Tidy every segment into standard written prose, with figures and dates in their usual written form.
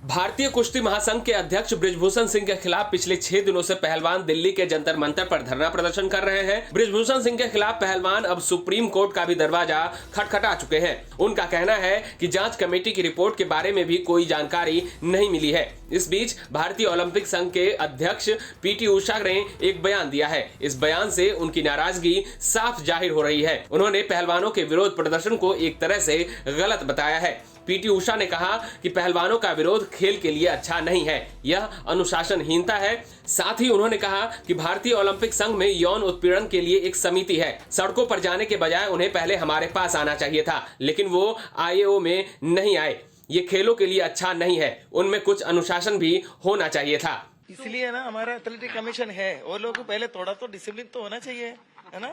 भारतीय कुश्ती महासंघ के अध्यक्ष बृजभूषण सिंह के खिलाफ पिछले 6 दिनों से पहलवान दिल्ली के जंतर मंतर पर धरना प्रदर्शन कर रहे हैं। बृजभूषण सिंह के खिलाफ पहलवान अब सुप्रीम कोर्ट का भी दरवाजा खटखटा चुके हैं। उनका कहना है कि जांच कमेटी की रिपोर्ट के बारे में भी कोई जानकारी नहीं मिली है। इस बीच भारतीय ओलंपिक संघ के अध्यक्ष पीटी उषा ने एक बयान दिया है। इस बयान से उनकी नाराजगी साफ जाहिर हो रही है। उन्होंने पहलवानों के विरोध प्रदर्शन को एक तरह से गलत बताया है। पीटी उषा ने कहा कि पहलवानों का विरोध खेल के लिए अच्छा नहीं है, यह अनुशासनहीनता है। साथ ही उन्होंने कहा कि भारतीय ओलंपिक संघ में यौन उत्पीड़न के लिए एक समिति है। सड़कों पर जाने के बजाय उन्हें पहले हमारे पास आना चाहिए था, लेकिन वो आईओए में नहीं आए। ये खेलों के लिए अच्छा नहीं है, उनमें कुछ अनुशासन भी होना चाहिए था। इसलिए ना हमारा एथलेटिक कमीशन है, वो लोग को पहले थोड़ा तो डिसिप्लिन तो होना चाहिए, है ना।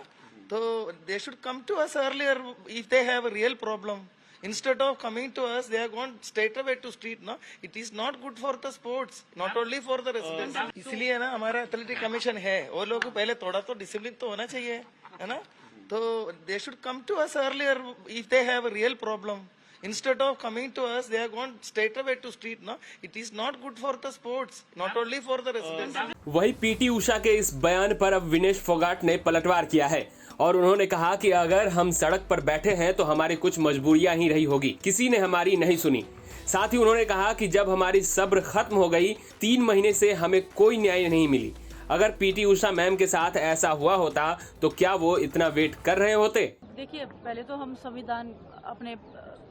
तो they should come to us earlier if they have a real problem. Instead of coming to us, they are gone straight away to street. No, it is not good for the sports, not only for the residents. इसलिए ना हमारा athletic commission है, वो लोग को पहले थोड़ा तो डिसिप्लिन तो होना चाहिए, है ना। तो they should come to us earlier if they have a real problem. Instead of coming to us, they are gone straight away to street. No, it is not good for the sports, not only for the residents. वही PT Usha के इस बयान पर अब विनेश फोगाट ने पलटवार किया है और उन्होंने कहा कि अगर हम सड़क पर बैठे हैं तो हमारी कुछ मजबूरियां ही रही होगी, किसी ने हमारी नहीं सुनी। साथ ही उन्होंने कहा कि जब हमारी सब्र खत्म हो गई, 3 महीने से हमें कोई न्याय नहीं मिली। अगर पीटी उषा मैम के साथ ऐसा हुआ होता तो क्या वो इतना वेट कर रहे होते? देखिए, पहले तो हम संविधान अपने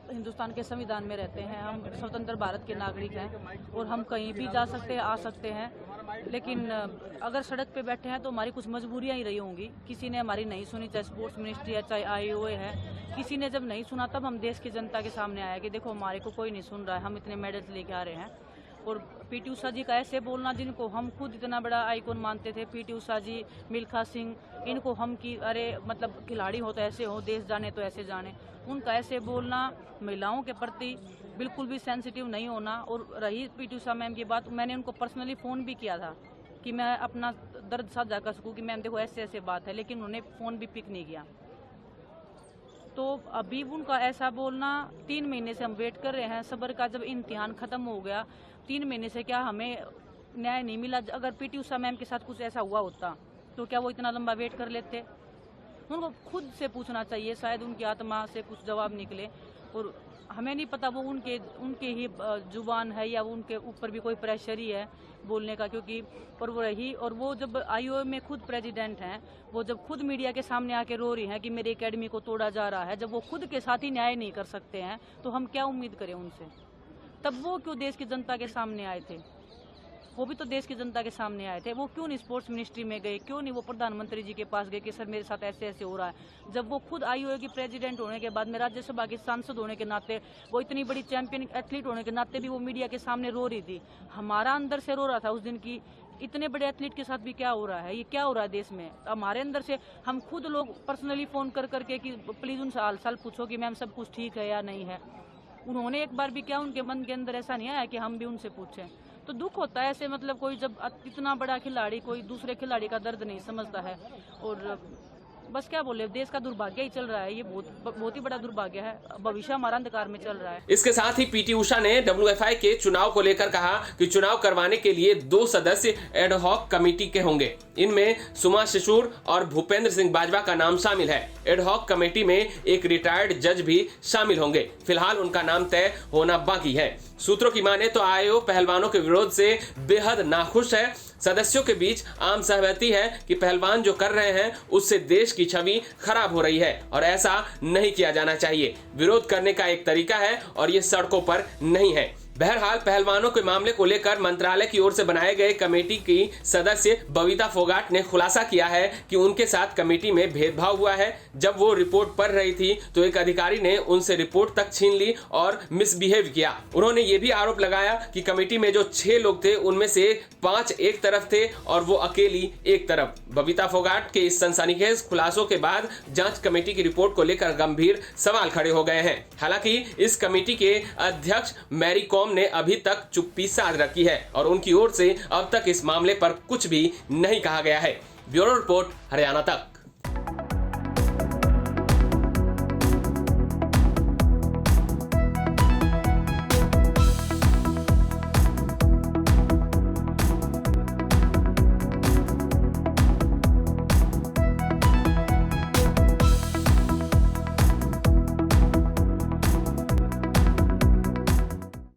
हिंदुस्तान के संविधान में रहते हैं, हम स्वतंत्र भारत के नागरिक हैं और हम कहीं भी जा सकते हैं, आ सकते हैं। लेकिन अगर सड़क पे बैठे हैं तो हमारी कुछ मजबूरियां ही रही होंगी। किसी ने हमारी नहीं सुनी, चाहे स्पोर्ट्स मिनिस्ट्री है, चाहे आईओए है। किसी ने जब नहीं सुना तब हम देश की जनता के सामने आया कि देखो हमारे को कोई नहीं सुन रहा है, हम इतने मेडल्स लेके आ रहे हैं। और पीटी उषा जी का ऐसे बोलना, जिनको हम खुद इतना बड़ा आइकॉन मानते थे, पीटी उषा जी, मिल्खा सिंह, इनको हम की अरे मतलब खिलाड़ी हो तो ऐसे हो, देश जाने तो ऐसे जाने। उनका ऐसे बोलना, महिलाओं के प्रति बिल्कुल भी सेंसिटिव नहीं होना। और रही पीटी उषा मैम की बात, मैंने उनको पर्सनली फ़ोन भी किया था कि मैं अपना दर्द साझा कर सकूँ कि मैम देखो ऐसे ऐसे बात है, लेकिन उन्होंने फ़ोन भी पिक नहीं किया। तो अभी उनका ऐसा बोलना, 3 महीने से हम वेट कर रहे हैं, सब्र का जब इम्तिहान ख़त्म हो गया, 3 महीने से क्या हमें न्याय नहीं मिला। अगर पीटी उषा मैम के साथ कुछ ऐसा हुआ होता तो क्या वो इतना लंबा वेट कर लेते? उनको खुद से पूछना चाहिए, शायद उनकी आत्मा से कुछ जवाब निकले। और हमें नहीं पता वो उनके ही जुबान है या उनके ऊपर भी कोई प्रेशर ही है बोलने का, क्योंकि पर वो रही। और वो जब आईओए में खुद प्रेसिडेंट हैं, वो जब खुद मीडिया के सामने आके रो रही हैं कि मेरी एकेडमी को तोड़ा जा रहा है, जब वो खुद के साथ ही न्याय नहीं कर सकते हैं तो हम क्या उम्मीद करें उनसे? तब वो क्यों देश की जनता के सामने आए थे? वो भी तो देश की जनता के सामने आए थे। वो क्यों नहीं स्पोर्ट्स मिनिस्ट्री में गए? क्यों नहीं वो प्रधानमंत्री जी के पास गए कि सर मेरे साथ ऐसे ऐसे हो रहा है? जब वो खुद आईओए की प्रेसिडेंट होने के बाद में, राज्यसभा के सांसद होने के नाते, वो इतनी बड़ी चैंपियन एथलीट होने के नाते भी वो मीडिया के सामने रो रही थी। हमारा अंदर से रो रहा था उस दिन की इतने बड़े एथलीट के साथ भी क्या हो रहा है, ये क्या हो रहा है देश में। हमारे अंदर से हम खुद लोग पर्सनली फ़ोन कर करके कि प्लीज़ उनसे हाल चाल पूछो कि मैम सब कुछ ठीक है या नहीं है। उन्होंने एक बार भी क्या, उनके मन के अंदर ऐसा नहीं आया कि हम भी उनसे पूछें? तो दुख होता है ऐसे, मतलब कोई जब इतना बड़ा खिलाड़ी कोई दूसरे खिलाड़ी का दर्द नहीं समझता है। और बस क्या बोले, देश का दुर्भाग्य ही चल रहा है, ये बहुत ही बड़ा दुर्भाग्य है। भविष्य हमारा अंधकार में चल रहा है। इसके साथ ही पीटी उषा ने WFI के चुनाव को लेकर कहा कि चुनाव करवाने के लिए 2 सदस्य एडहॉक कमेटी के होंगे। इनमें सुमा शिशूर और भूपेंद्र सिंह बाजवा का नाम शामिल है। एडहॉक कमेटी में एक रिटायर्ड जज भी शामिल होंगे। फिलहाल उनका नाम तय होना बाकी है। सूत्रों की माने तो आईओए पहलवानों के विरोध से बेहद नाखुश है। सदस्यों के बीच आम सहमति है कि पहलवान जो कर रहे हैं उससे देश की छवि खराब हो रही है और ऐसा नहीं किया जाना चाहिए। विरोध करने का एक तरीका है और ये सड़कों पर नहीं है। बहरहाल पहलवानों के मामले को लेकर मंत्रालय की ओर से बनाए गए कमेटी की सदस्य बबीता फोगाट ने खुलासा किया है कि उनके साथ कमेटी में भेदभाव हुआ है। जब वो रिपोर्ट पढ़ रही थी तो एक अधिकारी ने उनसे रिपोर्ट तक छीन ली और मिसबिहेव किया। उन्होंने ये भी आरोप लगाया कि कमेटी में जो 6 लोग थे उनमें से 5 एक तरफ थे और वो अकेली एक तरफ। बबीता फोगाट के इस सनसनीखेज खुलासों के बाद जांच कमेटी की रिपोर्ट को लेकर गंभीर सवाल खड़े हो गए हैं। हालांकि इस कमेटी के अध्यक्ष मैरी कॉम ने अभी तक चुप्पी साध रखी है और उनकी ओर से अब तक इस मामले पर कुछ भी नहीं कहा गया है। ब्यूरो रिपोर्ट, हरियाणा तक।